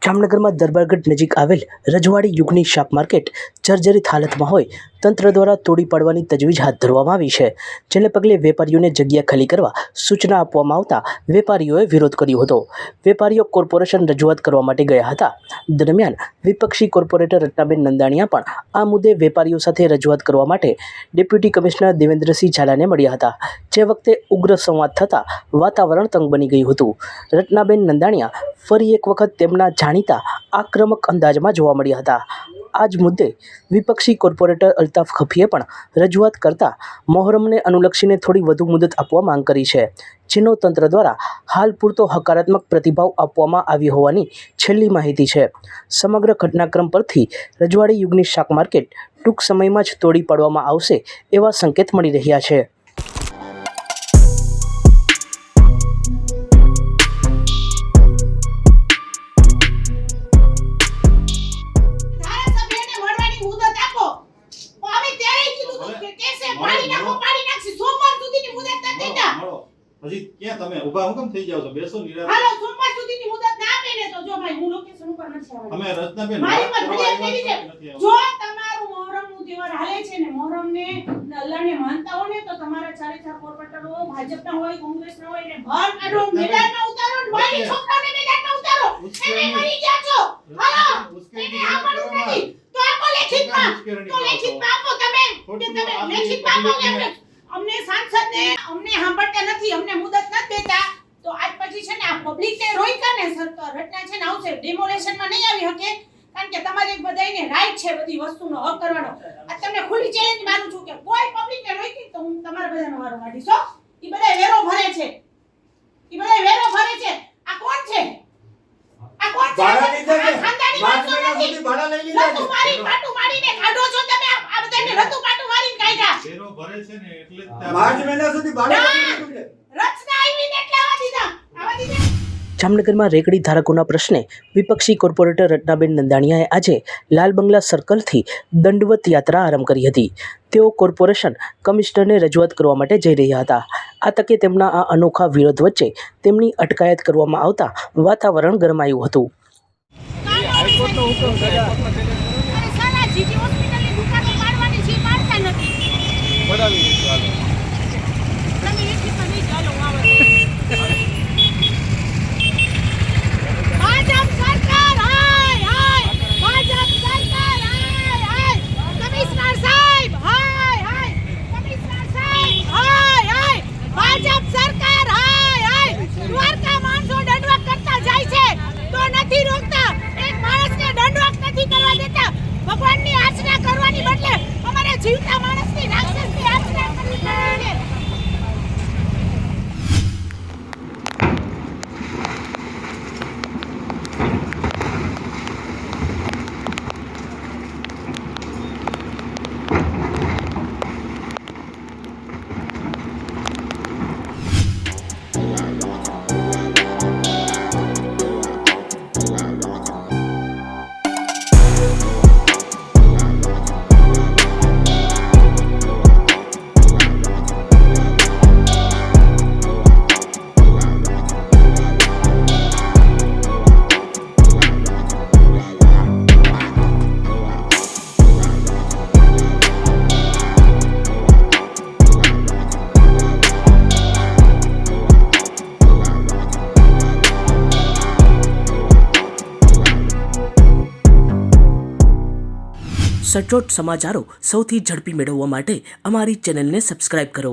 જામનગરમાં દરબારગઢ નજીક આવેલ રજવાડી યુગની શાક માર્કેટ જર્જરિત હાલતમાં હોય તંત્ર દ્વારા તોડી પાડવાની તજવીજ હાથ ધરવામાં આવી છે, જેને પગલે વેપારીઓને જગ્યા ખાલી કરવા સૂચના આપવામાં આવતા વેપારીઓએ વિરોધ કર્યો હતો. વેપારીઓ કોર્પોરેશન રજૂઆત કરવા માટે ગયા હતા. દરમિયાન વિપક્ષી કોર્પોરેટર રત્નાબેન નંદાણીયા પણ આ મુદ્દે વેપારીઓ સાથે રજૂઆત કરવા માટે ડેપ્યુટી કમિશનર દેવેન્દ્રસિંહ ઝાલાને મળ્યા હતા, જે વખતે ઉગ્ર સંવાદ થતાં વાતાવરણ તંગ બની ગયું હતું. રત્નાબેન નંદાણીયા ફરી એક વખત તેમના જાણીતા આક્રમક અંદાજમાં જોવા મળ્યા હતા. આ જ મુદ્દે વિપક્ષી કોર્પોરેટર અલ્તાફ ખફીએ પણ રજૂઆત કરતા મોહરમને અનુલક્ષીને થોડી વધુ મુદત આપવા માંગ કરી છે, જેનો તંત્ર દ્વારા હાલ પૂરતો હકારાત્મક પ્રતિભાવ આપવામાં આવ્યો હોવાની છેલ્લી માહિતી છે. સમગ્ર ઘટનાક્રમ પરથી રજવાડી યુગની શાક માર્કેટ ટૂંક સમયમાં જ તોડી પાડવામાં આવશે એવા સંકેત મળી રહ્યા છે. હજી ક્યાં તમે ઊભા હું કેમ થઈ જાવ છો? બેસો નિરાશ. હાલો સોમવાર સુધીની મુદત ના આપે ને તો જો ભાઈ હું લોકેશન ઉપર નથી આવવાની. અમે રત્નાબેન મારી પર ફરિયાદ કરી છે. જો તમારું મોહરમ નું તહેવાર હાલે છે ને મોહરમ ને અલ્લાહને માનતા હો ને તો તમારા ચારે ચાર કોર્પોરેટરો ભાજપના હોય કોંગ્રેસના હોય ને બહાર કાઢો, મેદાનમાં ઉતારો ને ભાઈ છોકરાને મેદાનમાં ઉતારો. તમે મરી ગયા છો. હાલો એને આપવાનું નથી તો આપો લેખિતમાં. તો લેખિતમાં આપો તમે કે તમે લેખિતમાં આપો કે અમને સાંસદને અમને સાંભળતા નથી, અમને મુદત નથી દેતા. તો આજ પછી છે ને આ પબ્લિક ને રોઈકા ને સરકાર રચના છે ને આવશે ડેમોલેશન માં નહીં આવી શકે, કારણ કે તમારે બધાયને રાઈટ છે બધી વસ્તુનો હક કરવાનો. આ તમને ખુલ્લી ચેલેન્જ મારું છું કે કોઈ પબ્લિક ને રોઈકી તો હું તમારા બધાનો વારો કાઢીશ. ઈ બધા વેરો ભરે છે, ઈ બધા વેરો ભરે છે. આ કોણ છે? આ કોણ છે? ભાડા લીધા છે. ખાનદાની પાંચ વાતો મહિના નથી. સુધી ભાડા લઈ લીધા છે. રતુ મારી પાટુ મારીને ખાધો છો તમે. આ બધાને રતુ પાટુ મારીને કાઢ્યા. બેરો ભરે છે ને એટલે જ પાંચ મહિના સુધી ભાડા લઈ લીધું છે. રચના આવી ને એટલે આવા દીધા. આવા દીધા. જામનગરમાં રેકડી ધારકોના પ્રશ્ને વિપક્ષી કોર્પોરેટર રત્નાબેન નંદાણીયાએ આજે લાલ બંગલા સર્કલથી દંડવત યાત્રા આરંભ કરી હતી. તેઓ કોર્પોરેશન કમિશનરને રજૂઆત કરવા માટે જઈ રહ્યા હતા. આ તકે તેમના આ અનોખા વિરોધ વચ્ચે તેમની અટકાયત કરવામાં આવતા વાતાવરણ ગરમાયું હતું. ભગવાનની આચના કરવાની બદલે અમારે જીવતા માણસની રાક્ષસની આચના કરવી પડે. સચોટ સમાચારો સૌથી ઝડપી મેળવવા માટે અમારી ચેનલને સબસ્ક્રાઇબ કરો.